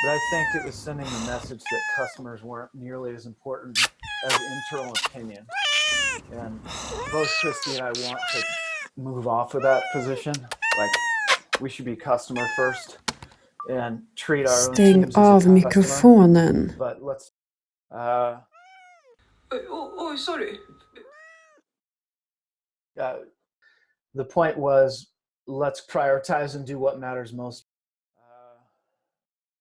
but I think it was sending the message that customers weren't nearly as important as internal opinion. And both Christy and I want to move off of that position. Like, we should be customer first and treat our own Stäng teams as a av customer. mikrofonen. But let's sorry. the point was, let's prioritize and do what matters most